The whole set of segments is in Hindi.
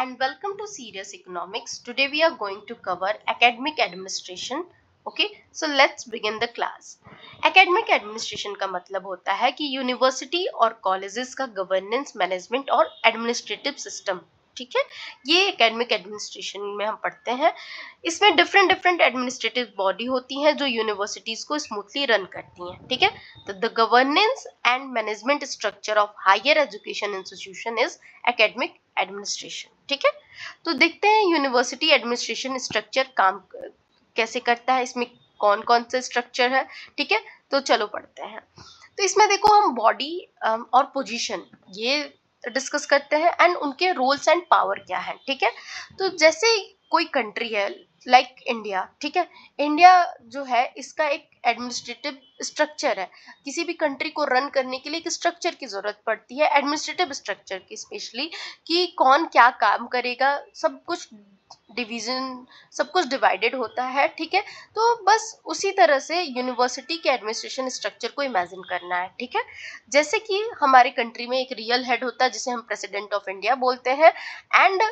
and welcome to Serious Economics. Today we are going to cover academic administration. Okay, so let's begin the class. Academic administration का मतलब होता है कि यूनिवर्सिटी और कॉलेजेस का गवर्नेंस, मैनेजमेंट और एडमिनिस्ट्रेटिव सिस्टम. ठीक है, ये एकेडमिक एडमिनिस्ट्रेशन में हम पढ़ते हैं. इसमें डिफरेंट एडमिनिस्ट्रेटिव बॉडी होती हैं जो यूनिवर्सिटीज को स्मूथली रन करती हैं. ठीक है, तो the governance and management structure of higher education institution is academic administration. ठीक है, तो देखते हैं यूनिवर्सिटी एडमिनिस्ट्रेशन स्ट्रक्चर काम कैसे करता है, इसमें कौन कौन से स्ट्रक्चर है. ठीक है, तो चलो पढ़ते हैं. तो इसमें देखो हम बॉडी और पोजीशन ये डिस्कस करते हैं एंड उनके रोल्स एंड पावर क्या है. ठीक है, तो जैसे कोई कंट्री है लाइक इंडिया. ठीक है, इंडिया जो है इसका एक एडमिनिस्ट्रेटिव स्ट्रक्चर है. किसी भी कंट्री को रन करने के लिए एक स्ट्रक्चर की जरूरत पड़ती है, एडमिनिस्ट्रेटिव स्ट्रक्चर की स्पेशली, कि कौन क्या काम करेगा, सब कुछ डिवीजन, सब कुछ डिवाइडेड होता है. ठीक है, तो बस उसी तरह से यूनिवर्सिटी के एडमिनिस्ट्रेशन स्ट्रक्चर को इमेजिन करना है. ठीक है, जैसे कि हमारे कंट्री में एक रियल हेड होता है जिसे हम प्रेसिडेंट ऑफ इंडिया बोलते हैं, एंड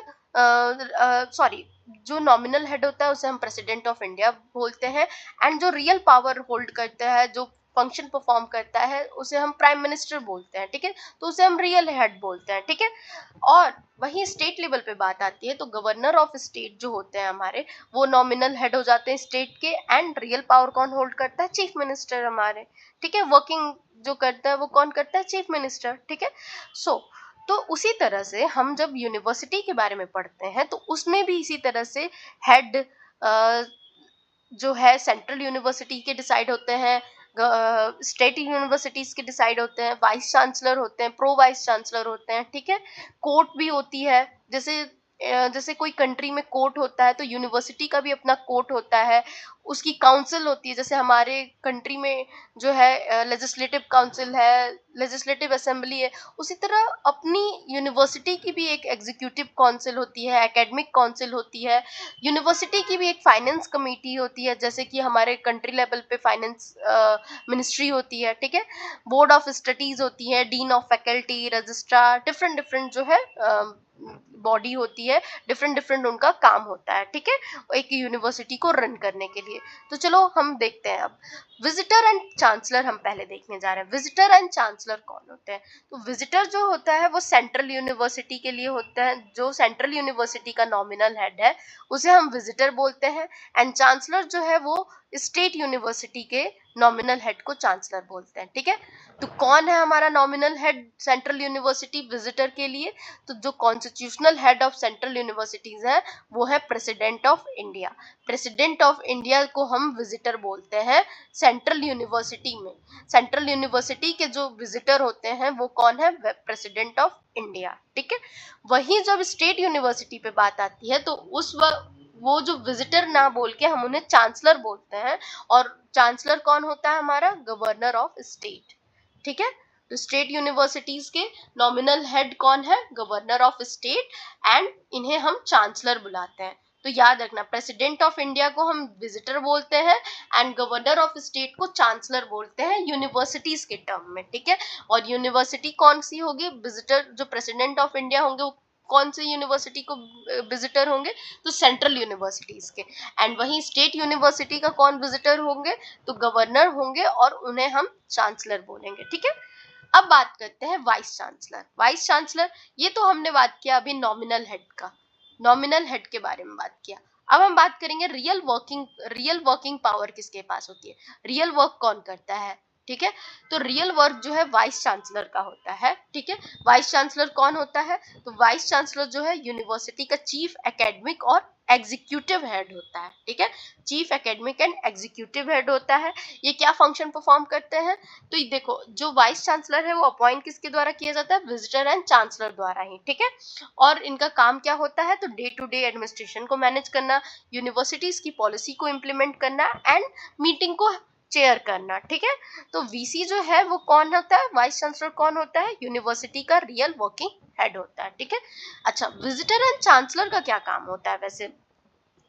जो नॉमिनल हेड होता है उसे हम प्रेसिडेंट ऑफ इंडिया बोलते हैं, एंड जो रियल पावर होल्ड करता है, जो फंक्शन परफॉर्म करता है, उसे हम प्राइम मिनिस्टर बोलते हैं. ठीक है, तो उसे हम रियल हेड बोलते हैं. ठीक है, और वहीं स्टेट लेवल पे बात आती है तो गवर्नर ऑफ स्टेट जो होते हैं हमारे, वो नॉमिनल हेड हो जाते हैं स्टेट के, एंड रियल पावर कौन होल्ड करता है? चीफ मिनिस्टर हमारे. ठीक है, वर्किंग जो करता है वो कौन करता है? Chief minister. ठीक है, तो उसी तरह से हम जब यूनिवर्सिटी के बारे में पढ़ते हैं तो उसमें भी इसी तरह से हेड जो है सेंट्रल यूनिवर्सिटी के डिसाइड होते हैं, स्टेट यूनिवर्सिटीज के डिसाइड होते हैं, वाइस चांसलर होते हैं, प्रो वाइस चांसलर होते हैं. ठीक है, कोर्ट भी होती है. जैसे कोई कंट्री में कोर्ट होता है तो यूनिवर्सिटी का भी अपना कोर्ट होता है, उसकी काउंसिल होती है. जैसे हमारे कंट्री में जो है लेजिस्लेटिव काउंसिल है, लेजिस्लेटिव असेंबली है, उसी तरह अपनी यूनिवर्सिटी की भी एक एग्जीक्यूटिव काउंसिल होती है, एकेडमिक काउंसिल होती है. यूनिवर्सिटी की भी एक फाइनेंस कमेटी होती है, जैसे कि हमारे कंट्री लेवल पे फाइनेंस मिनिस्ट्री होती है. ठीक है, बोर्ड ऑफ स्टडीज होती है, dean of faculty, registrar, different जो है बॉडी होती है, डिफरेंट उनका काम होता है. ठीक है, एक यूनिवर्सिटी को रन करने के लिए. तो चलो हम देखते हैं अब विजिटर एंड चांसलर हम पहले देखने जा रहे हैं. विजिटर एंड चांसलर कौन होते हैं? तो विजिटर जो होता है वो सेंट्रल यूनिवर्सिटी के लिए होता है. जो सेंट्रल यूनिवर्सिटी का नॉमिनल हेड है उसे हम विजिटर बोलते हैं, एंड चांसलर जो है वो स्टेट यूनिवर्सिटी के नॉमिनल हेड को चांसलर बोलते हैं. ठीक है, तो कौन है हमारा nominal head central university visitor के लिए? तो जो constitutional head of central universities है वो है president of India. President of India को हम विजिटर बोलते हैं सेंट्रल यूनिवर्सिटी में. सेंट्रल यूनिवर्सिटी के जो विजिटर होते हैं वो कौन है? President of India. ठीक है, वहीं जब स्टेट यूनिवर्सिटी पे बात आती है तो उस वो जो विजिटर ना बोल के हम उन्हें चांसलर बोलते हैं, और चांसलर कौन होता है? हमारा गवर्नर ऑफ स्टेट. ठीक है, तो स्टेट यूनिवर्सिटीज के नॉमिनल हेड कौन है? गवर्नर ऑफ स्टेट, एंड इन्हें हम चांसलर बुलाते हैं. तो याद रखना, प्रेसिडेंट ऑफ इंडिया को हम विजिटर बोलते हैं एंड गवर्नर ऑफ स्टेट को चांसलर बोलते हैं यूनिवर्सिटीज के टर्म में. ठीक है, और यूनिवर्सिटी कौन सी होगी? विजिटर जो प्रेसिडेंट ऑफ इंडिया होंगे वो कौन सी यूनिवर्सिटी को विजिटर होंगे? तो सेंट्रल यूनिवर्सिटीज के. एंड वहीं स्टेट यूनिवर्सिटी का कौन विजिटर होंगे? तो गवर्नर होंगे, और उन्हें हम चांसलर बोलेंगे. ठीक है, अब बात करते हैं वाइस चांसलर. वाइस चांसलर, ये तो हमने बात किया अभी नॉमिनल हेड का, नॉमिनल हेड के बारे में बात किया. अब हम बात करेंगे रियल वर्किंग पावर किसके पास होती है, रियल वर्क कौन करता है. ठीक है, तो रियल वर्क जो है वाइस चांसलर का होता है. ठीक है, वाइस चांसलर कौन होता है? तो वाइस चांसलर जो है यूनिवर्सिटी का चीफ एकेडमिक और एग्जीक्यूटिव हेड होता है. ठीक है, chief academic and executive head होता है. ये क्या फंक्शन परफॉर्म करते हैं? तो ये देखो, जो वाइस चांसलर है वो अपॉइंट किसके द्वारा किया जाता है? विजिटर एंड चांसलर द्वारा ही. ठीक है, और इनका काम क्या होता है? तो डे टू डे एडमिनिस्ट्रेशन को मैनेज करना, यूनिवर्सिटीज की पॉलिसी को इम्प्लीमेंट करना, एंड मीटिंग को चेयर करना. ठीक है, तो वीसी जो है वो कौन होता है? वाइस चांसलर कौन होता है? यूनिवर्सिटी का रियल वर्किंग हेड होता है. ठीक है, अच्छा, विजिटर एंड चांसलर का क्या काम होता है? वैसे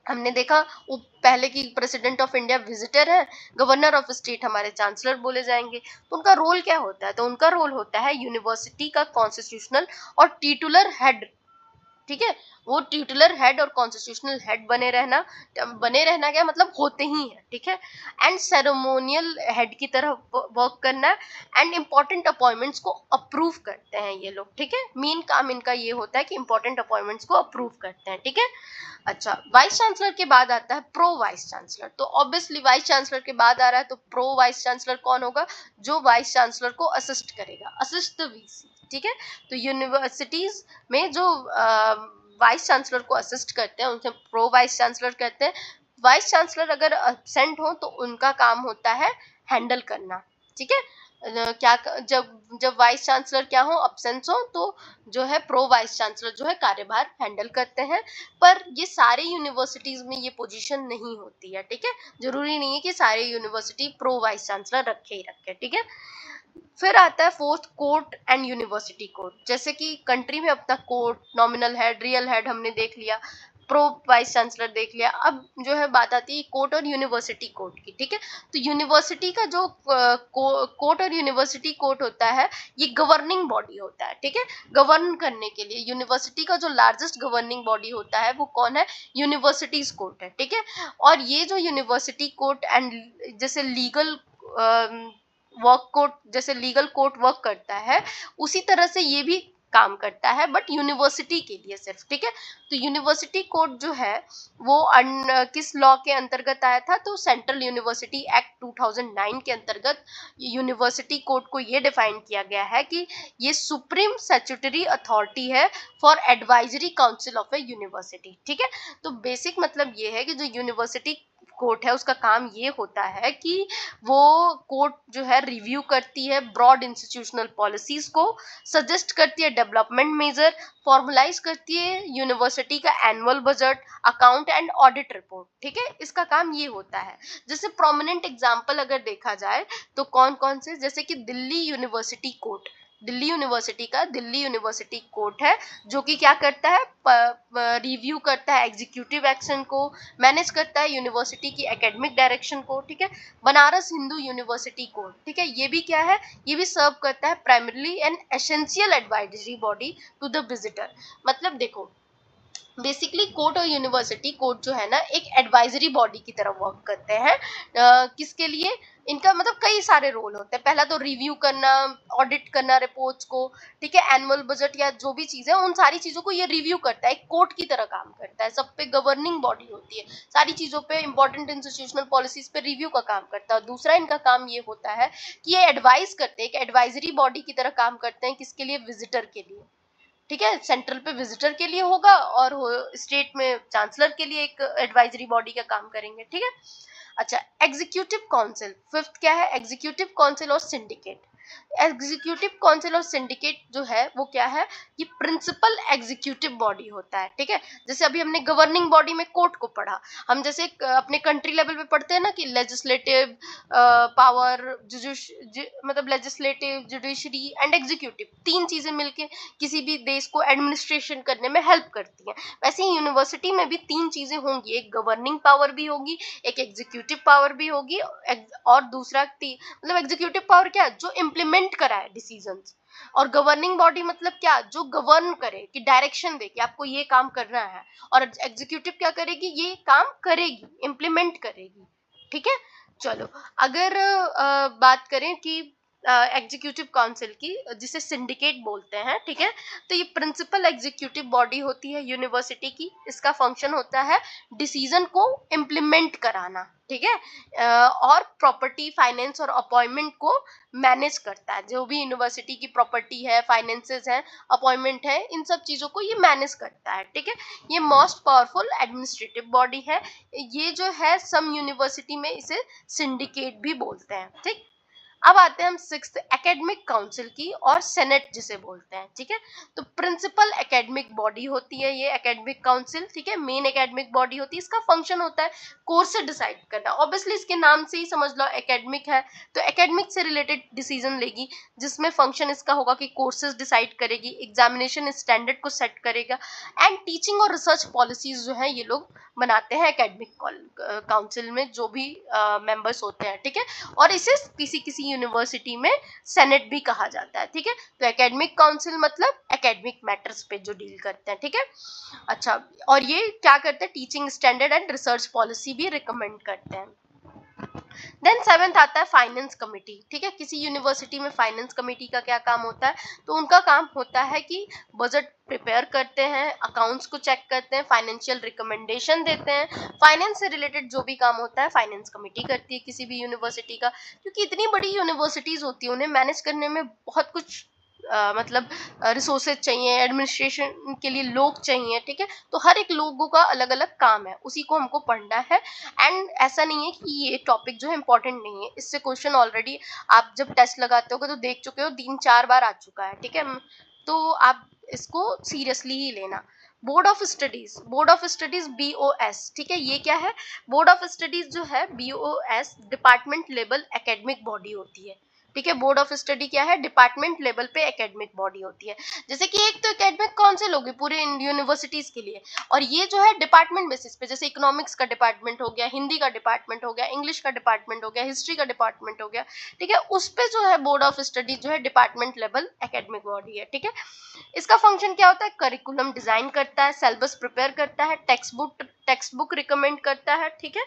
हमने देखा वो पहले की प्रेसिडेंट ऑफ इंडिया विजिटर है, गवर्नर ऑफ स्टेट हमारे चांसलर बोले जाएंगे. तो उनका रोल क्या होता है? तो उनका रोल होता है यूनिवर्सिटी का कॉन्स्टिट्यूशनल और टिटुलर हेड. ठीक है, वो ट्यूटलर हेड और कॉन्स्टिट्यूशनल हेड बने रहना क्या मतलब होते ही है, ठीक है, एंड सेरेमोनियल हेड की तरह वर्क करना, एंड इंपॉर्टेंट अपॉइंटमेंट्स को अप्रूव करते हैं ये लोग, ठीक है, मेन काम इनका ये होता है कि इंपॉर्टेंट अपॉइंटमेंट्स को अप्रूव करते हैं, ठीक है। अच्छा, वाइस चांसलर के बाद आता है प्रो वाइस चांसलर। तो ऑब्वियसली वाइस चांसलर के बाद आ रहा है, तो प्रो वाइस चांसलर कौन होगा? जो वाइस चांसलर को असिस्ट करेगा, असिस्ट द वीसी, ठीक है। तो यूनिवर्सिटीज में जो वाइस चांसलर को असिस्ट करते हैं उनसे प्रो वाइस चांसलर कहते हैं। वाइस चांसलर अगर अब्सेंट हो तो उनका काम होता है हैंडल करना, ठीक है। क्या जब जब वाइस चांसलर क्या हो, अब्सेंस हो, तो जो है प्रो वाइस चांसलर जो है कार्यभार हैंडल करते हैं। पर ये सारे यूनिवर्सिटीज में ये पोजीशन नहीं होती है, ठीक है। जरूरी नहीं है कि सारे यूनिवर्सिटी प्रो वाइस चांसलर रखे ही रखे, ठीक है। फिर आता है fourth, court and university court. जैसे कि कंट्री में अपना court, nominal head, real head हमने देख लिया, प्रो वाइस चांसलर देख लिया, अब जो है बात आती है कोर्ट और यूनिवर्सिटी कोर्ट की, ठीक है। तो यूनिवर्सिटी का जो कोर्ट और यूनिवर्सिटी कोर्ट होता है, ये गवर्निंग बॉडी होता है, ठीक है। गवर्न करने के लिए यूनिवर्सिटी का जो लार्जेस्ट गवर्निंग बॉडी होता है वो कौन है? यूनिवर्सिटीज कोर्ट है, ठीक है। और ये जो यूनिवर्सिटी कोर्ट एंड जैसे लीगल वर्क कोर्ट, जैसे लीगल कोर्ट वर्क करता है, उसी तरह से ये भी काम करता है, बट यूनिवर्सिटी के लिए सिर्फ, ठीक है। तो यूनिवर्सिटी कोर्ट जो है वो किस लॉ के अंतर्गत आया था? तो सेंट्रल यूनिवर्सिटी एक्ट 2009 के अंतर्गत यूनिवर्सिटी कोर्ट को ये डिफाइन किया गया है कि ये सुप्रीम स्टैट्यूटरी अथॉरिटी है for advisory council of A university, ठीक है। तो बेसिक मतलब ये है कि जो यूनिवर्सिटी कोर्ट है उसका काम ये होता है कि वो कोर्ट जो है रिव्यू करती है ब्रॉड इंस्टीट्यूशनल पॉलिसीज को, सजेस्ट करती है डेवलपमेंट मेजर, फॉर्मुलाइज करती है यूनिवर्सिटी का annual budget, account and audit report, ठीक है। इसका काम ये होता है। जैसे प्रोमिनेंट एग्जांपल अगर देखा जाए तो कौन कौन से, जैसे कि Delhi university court, Delhi university का दिल्ली यूनिवर्सिटी कोर्ट है, जो कि क्या करता है? रिव्यू करता है एग्जीक्यूटिव एक्शन को, मैनेज करता है यूनिवर्सिटी की एकेडमिक डायरेक्शन को, ठीक है। बनारस हिंदू यूनिवर्सिटी कोर्ट, ठीक है, ये भी क्या है? ये भी सर्व करता है primarily an essential advisory body to the visitor. मतलब देखो, बेसिकली कोर्ट और यूनिवर्सिटी कोर्ट जो है ना, एक एडवाइजरी बॉडी की तरह वर्क करते हैं। किसके लिए? इनका मतलब कई सारे रोल होते हैं। पहला तो रिव्यू करना, ऑडिट करना रिपोर्ट्स को, ठीक है, एनुअल बजट या जो भी चीजें, उन सारी चीजों को ये रिव्यू करता है, एक कोर्ट की तरह काम करता है, सब पे गवर्निंग बॉडी होती है, सारी चीजों पे, इंपॉर्टेंट इंस्टीट्यूशनल पॉलिसीज पे रिव्यू का काम करता है। दूसरा इनका काम ये होता है कि ये एडवाइस करते हैं, एक एडवाइजरी बॉडी की तरह काम करते हैं, किसके लिए? विजिटर के लिए, ठीक है। सेंट्रल पे विजिटर के लिए होगा और स्टेट में चांसलर के लिए एक एडवाइजरी बॉडी का काम करेंगे, ठीक है। अच्छा, एग्जीक्यूटिव काउंसिल, फिफ्थ क्या है? एग्जीक्यूटिव काउंसिल और सिंडिकेट। एग्जीक्यूटिव काउंसिल और सिंडिकेट जो है वो क्या है? ये प्रिंसिपल एग्जीक्यूटिव बॉडी होता है, ठीक है। जैसे अभी हमने गवर्निंग बॉडी में कोर्ट को पढ़ा, हम जैसे अपने कंट्री लेवल पे पढ़ते हैं ना कि लेजिस्लेटिव पावर, मतलब लेजिस्लेटिव, जुडिशरी एंड एग्जीक्यूटिव, तीन चीजें मिलके किसी भी देश को एडमिनिस्ट्रेशन करने में हेल्प करती हैं। वैसे ही यूनिवर्सिटी में भी तीन चीजें होंगी, एक गवर्निंग पावर भी होगी, एक एग्जीक्यूटिव पावर भी होगी, और दूसरा मतलब एग्जीक्यूटिव पावर क्या? जो इम्प्लीमेंट कराए डिसीजंस, और गवर्निंग बॉडी मतलब क्या? जो गवर्न करे, कि डायरेक्शन दे कि आपको ये काम करना है, और एग्जीक्यूटिव क्या करेगी? ये काम करेगी, इम्प्लीमेंट करेगी, ठीक है। चलो, अगर बात करें कि एग्जीक्यूटिव काउंसिल की, जिसे सिंडिकेट बोलते हैं, ठीक है, तो ये प्रिंसिपल एग्जीक्यूटिव बॉडी होती है यूनिवर्सिटी की। इसका फंक्शन होता है डिसीजन को इम्प्लीमेंट कराना, ठीक है, और प्रॉपर्टी, फाइनेंस और अपॉइंटमेंट को मैनेज करता है। जो भी यूनिवर्सिटी की प्रॉपर्टी है, फाइनेंसेस है, अपॉइंटमेंट है, इन सब चीजों को ये मैनेज करता है, ठीक है। ये मोस्ट पावरफुल एडमिनिस्ट्रेटिव बॉडी है। ये जो है सम यूनिवर्सिटी में इसे सिंडिकेट भी बोलते हैं, ठीक। अब आते हैं हम सिक्स्थ, एकेडमिक काउंसिल की, और सेनेट जिसे बोलते हैं, ठीक है। तो प्रिंसिपल एकेडमिक बॉडी होती है ये एकेडमिक काउंसिल, ठीक है, मेन एकेडमिक बॉडी होती है। इसका फंक्शन होता है कोर्स डिसाइड करना। ऑब्वियसली इसके नाम से ही समझ लो एकेडमिक है, तो एकेडमिक से रिलेटेड डिसीजन लेगी, जिसमें फंक्शन इसका होगा कि कोर्सेज डिसाइड करेगी, एग्जामिनेशन स्टैंडर्ड को सेट करेगा, एंड टीचिंग और रिसर्च पॉलिसीज जो है ये लोग बनाते हैं एकेडमिक काउंसिल में, जो भी मेंबर्स होते हैं, ठीक है। और इसे किसी किसी यूनिवर्सिटी में सेनेट भी कहा जाता है, ठीक है। तो एकेडमिक काउंसिल मतलब एकेडमिक मैटर्स पे जो डील करते हैं, ठीक है। अच्छा, और ये क्या करते हैं, teaching standard and research policy भी रिकमेंड करते हैं। देन 7th आता है फाइनेंस कमेटी, ठीक है। किसी यूनिवर्सिटी में फाइनेंस कमेटी का क्या काम होता है, तो उनका काम होता है कि बजट प्रिपेयर करते हैं, अकाउंट्स को चेक करते हैं, फाइनेंशियल रिकमेंडेशन देते हैं। फाइनेंस से रिलेटेड जो भी काम होता है फाइनेंस कमेटी करती है किसी भी यूनिवर्सिटी का, क्योंकि इतनी बड़ी यूनिवर्सिटीज होती है, उन्हें मैनेज करने में बहुत कुछ मतलब रिसोर्सेज चाहिए, एडमिनिस्ट्रेशन के लिए लोग चाहिए, ठीक है। तो हर एक लोगों का अलग अलग काम है, उसी को हमको पढ़ना है। एंड ऐसा नहीं है कि ये टॉपिक जो है इम्पोर्टेंट नहीं है, इससे क्वेश्चन ऑलरेडी आप जब टेस्ट लगाते हो तो देख चुके हो, 3-4 बार आ चुका है, ठीक है। तो आप इसको सीरियसली ही लेना। Board of studies, board of studies BOS, ठीक है। ये क्या है, बोर्ड ऑफ स्टडीज जो है BOS department level academic body होती है, ठीक है। बोर्ड ऑफ स्टडी क्या है, डिपार्टमेंट लेवल पे एकेडमिक बॉडी होती है। जैसे कि एक तो एकेडमिक काउंसिल होगी पूरे यूनिवर्सिटीज के लिए, और ये जो है डिपार्टमेंट बेसिस पे, जैसे इकोनॉमिक्स का डिपार्टमेंट हो गया, हिंदी का डिपार्टमेंट हो गया, इंग्लिश का डिपार्टमेंट हो गया, हिस्ट्री का डिपार्टमेंट हो गया, ठीक है। उस पे जो है बोर्ड ऑफ स्टडी जो है डिपार्टमेंट लेवल एकेडमिक बॉडी है, ठीक है। इसका फंक्शन क्या होता है, करिकुलम डिजाइन करता है, सिलेबस प्रिपेयर करता है, टेक्स्ट बुक रिकमेंड करता है, ठीक है।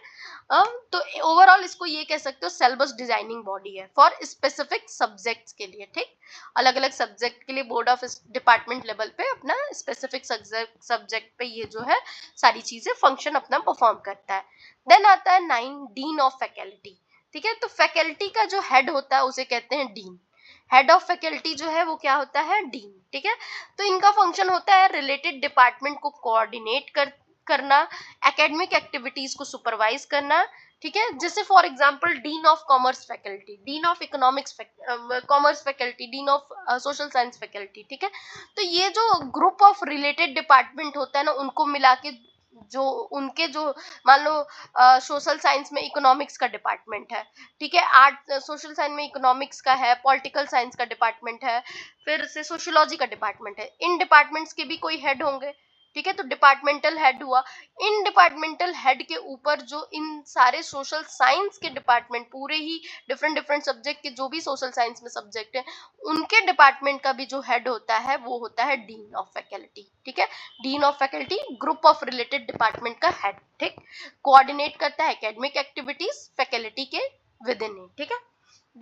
तो ओवरऑल इसको ये कह सकते हो सिलेबस डिजाइनिंग बॉडी है फॉर स्पेसिफिक सब्जेक्ट्स के लिए, ठीक। अलग अलग सब्जेक्ट के लिए बोर्ड ऑफ डिपार्टमेंट लेवल पे अपना स्पेसिफिक सब्जेक्ट पे ये जो है सारी चीजें फंक्शन अपना परफॉर्म करता है। देन आता है 9 डीन ऑफ फैकल्टी, ठीक है। तो फैकल्टी का जो हेड होता है उसे कहते हैं डीन। हेड ऑफ फैकल्टी जो है वो क्या होता है, डीन, ठीक है। तो इनका फंक्शन होता है रिलेटेड डिपार्टमेंट को कोऑर्डिनेट करना, एकेडमिक एक्टिविटीज को सुपरवाइज करना, ठीक है। जैसे for example dean of commerce faculty, dean of economics commerce faculty, dean of social science faculty, ठीक है। तो ये जो ग्रुप ऑफ रिलेटेड डिपार्टमेंट होता है ना, उनको मिला के जो उनके जो, मान लो सोशल साइंस में इकोनॉमिक्स का डिपार्टमेंट है, ठीक है। आर्ट सोशल साइंस में इकोनॉमिक्स का है, पॉलिटिकल साइंस का डिपार्टमेंट है, फिर से सोशियोलॉजी का डिपार्टमेंट है। इन डिपार्टमेंट्स के भी कोई हेड होंगे, ठीक है। तो डिपार्टमेंटल हेड हुआ। इन डिपार्टमेंटल हेड के ऊपर जो इन सारे सोशल साइंस के डिपार्टमेंट, पूरे ही डिफरेंट डिफरेंट सब्जेक्ट के जो भी सोशल साइंस में सब्जेक्ट है, उनके डिपार्टमेंट का भी जो हेड होता है वो होता है डीन ऑफ फैकल्टी, ठीक है। Dean of faculty group of related department का हेड, ठीक। कोऑर्डिनेट करता है एकेडमिक एक्टिविटीज फैकल्टी के विद इन, ठीक है।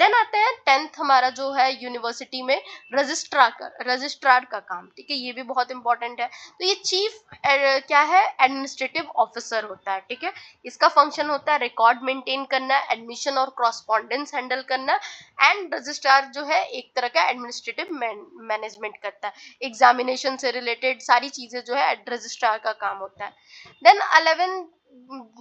देन आते हैं 10th हमारा जो है यूनिवर्सिटी में रजिस्ट्रार का काम, ठीक है। ये भी बहुत इंपॉर्टेंट है। तो ये चीफ क्या है, एडमिनिस्ट्रेटिव ऑफिसर होता है, ठीक है। इसका फंक्शन होता है रिकॉर्ड मेंटेन करना, एडमिशन और कॉरस्पॉन्डेंस हैंडल करना। एंड रजिस्ट्रार जो है एक तरह का एडमिनिस्ट्रेटिव मैनेजमेंट करता है, एग्जामिनेशन से रिलेटेड सारी चीजें जो है रजिस्ट्रार का काम होता है। देन 11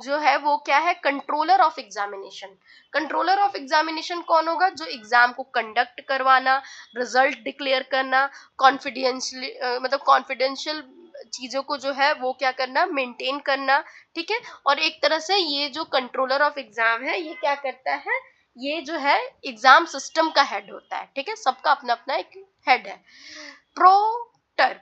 जो है वो क्या है, controller of examination. Controller of examination कौन होगा, जो एग्जाम को कंडक्ट करवाना, रिजल्ट डिक्लेयर करना, कॉन्फिडेंशियल मतलब कॉन्फिडेंशियल चीजों को जो है वो क्या करना, मेंटेन करना, ठीक है। और एक तरह से ये जो कंट्रोलर ऑफ एग्जाम है ये क्या करता है, ये जो है एग्जाम सिस्टम का हेड होता है, ठीक है। सबका अपना अपना एक हेड है।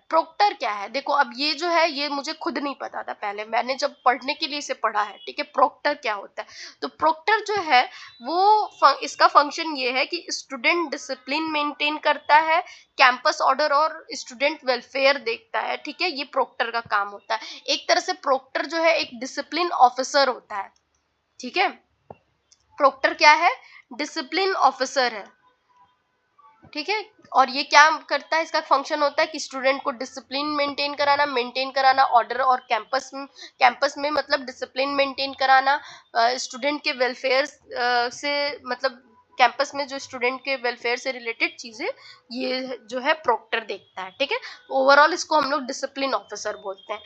प्रोक्टर क्या है, देखो अब ये जो है ये मुझे खुद नहीं पता था पहले, मैंने जब पढ़ने के लिए इसे पढ़ा है, ठीक है। प्रोक्टर क्या होता है, तो प्रोक्टर जो है वो इसका फंक्शन ये है कि स्टूडेंट डिसिप्लिन मेंटेन करता है, कैंपस ऑर्डर और स्टूडेंट वेलफेयर देखता है, ठीक है। ये प्रोक्टर का काम होता है। एक तरह से प्रोक्टर जो है एक डिसिप्लिन ऑफिसर होता है, ठीक है। प्रोक्टर क्या है, डिसिप्लिन ऑफिसर है, ठीक है। और ये क्या करता है, इसका फंक्शन होता है कि स्टूडेंट को डिसिप्लिन मेंटेन कराना ऑर्डर, और कैंपस में मतलब डिसिप्लिन मेंटेन कराना, स्टूडेंट के वेलफेयर से मतलब कैंपस में जो स्टूडेंट के वेलफेयर से रिलेटेड चीजें ये जो है प्रोक्टर देखता है, ठीक है। ओवरऑल इसको हम लोग डिसिप्लिन ऑफिसर बोलते हैं।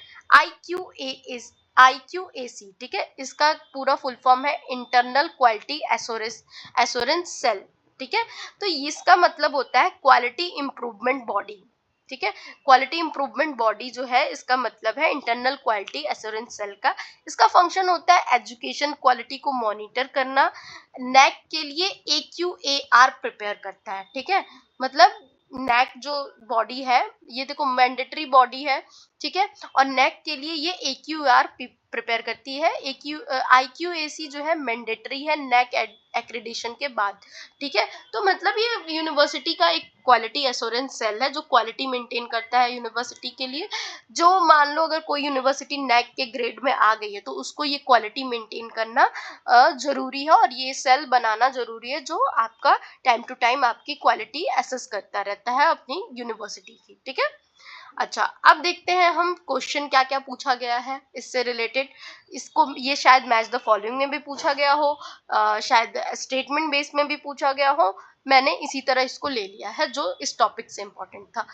IQAC, ठीक है। इसका पूरा फुल फॉर्म है इंटरनल क्वालिटी एश्योरेंस सेल, ठीक है। तो इसका मतलब होता है क्वालिटी इंप्रूवमेंट बॉडी, ठीक है। क्वालिटी इंप्रूवमेंट बॉडी जो है इसका मतलब है इंटरनल क्वालिटी एश्योरेंस सेल का। इसका फंक्शन होता है एजुकेशन क्वालिटी को मॉनिटर करना, नैक के लिए AQAR प्रिपेयर करता है, ठीक है। मतलब नैक जो बॉडी है ये देखो मैंडेटरी बॉडी है, ठीक है। और नेक के लिए ये AQAR प्रिपेयर करती है। IQAC जो है मैंडेटरी है नेक एक्रेडिशन के बाद, ठीक है। तो मतलब ये यूनिवर्सिटी का एक क्वालिटी एश्योरेंस सेल है जो क्वालिटी मेंटेन करता है यूनिवर्सिटी के लिए। जो मान लो अगर कोई यूनिवर्सिटी नेक के ग्रेड में आ गई है तो उसको ये क्वालिटी मेंटेन करना जरूरी है, और ये सेल बनाना जरूरी है जो आपका टाइम टू टाइम आपकी क्वालिटी एसेस करता रहता है अपनी यूनिवर्सिटी की, ठीक है। अच्छा, अब देखते हैं हम क्वेश्चन क्या क्या पूछा गया है इससे रिलेटेड। इसको ये शायद मैच द फॉलोइंग में भी पूछा गया हो, शायद स्टेटमेंट बेस में भी पूछा गया हो। मैंने इसी तरह इसको ले लिया है जो इस टॉपिक से इंपॉर्टेंट था।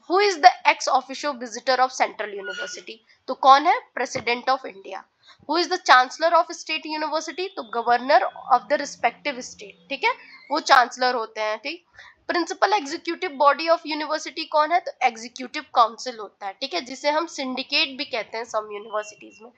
Who is the ex officio visitor of central university, तो कौन है, president of India. Who is the chancellor of state university, तो governor of the respective state, ठीक है, वो चांसलर होते हैं, ठीक। Principal executive body of university कौन है, तो एग्जीक्यूटिव काउंसिल होता है, ठीक है, जिसे हम सिंडिकेट भी कहते हैं सम यूनिवर्सिटीज में।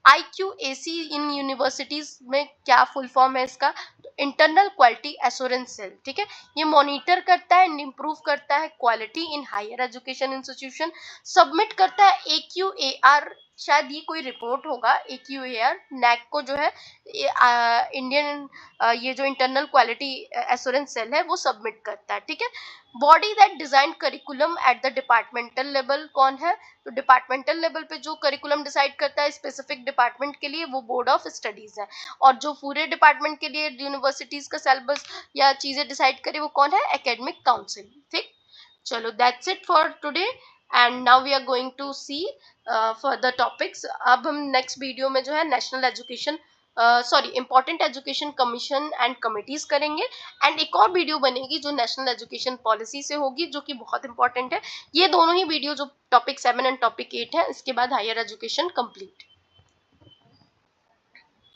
IQAC इन यूनिवर्सिटीज में क्या फुल फॉर्म है इसका, तो इंटरनल क्वालिटी एश्योरेंस सेल, ठीक है। ये मॉनिटर करता है एंड इम्प्रूव करता है quality in higher education institution. Submit करता है AQAR, शायद ये कोई रिपोर्ट होगा, AQAR नैक को जो है इंडियन ये जो इंटरनल क्वालिटी एश्योरेंस सेल है वो सबमिट करता है, ठीक है। Body that design curriculum at the departmental level कौन है, तो डिपार्टमेंटल लेवल पे जो करिकुलम डिसाइड करता है स्पेसिफिक डिपार्टमेंट के लिए वो बोर्ड ऑफ स्टडीज है, और जो पूरे डिपार्टमेंट के लिए यूनिवर्सिटीज का सिलेबस या चीजें डिसाइड करे वो कौन है, एकेडमिक काउंसिल, ठीक। चलो, that's it for today, and now we are going to see further topics. अब हम नेक्स्ट वीडियो में जो है national education important education commission and committees करेंगे, एंड एक और वीडियो बनेगी जो नेशनल एजुकेशन पॉलिसी से होगी जो कि बहुत इंपॉर्टेंट है। ये दोनों ही वीडियो जो टॉपिक 7 एंड टॉपिक 8 है, इसके बाद हायर एजुकेशन कंप्लीट।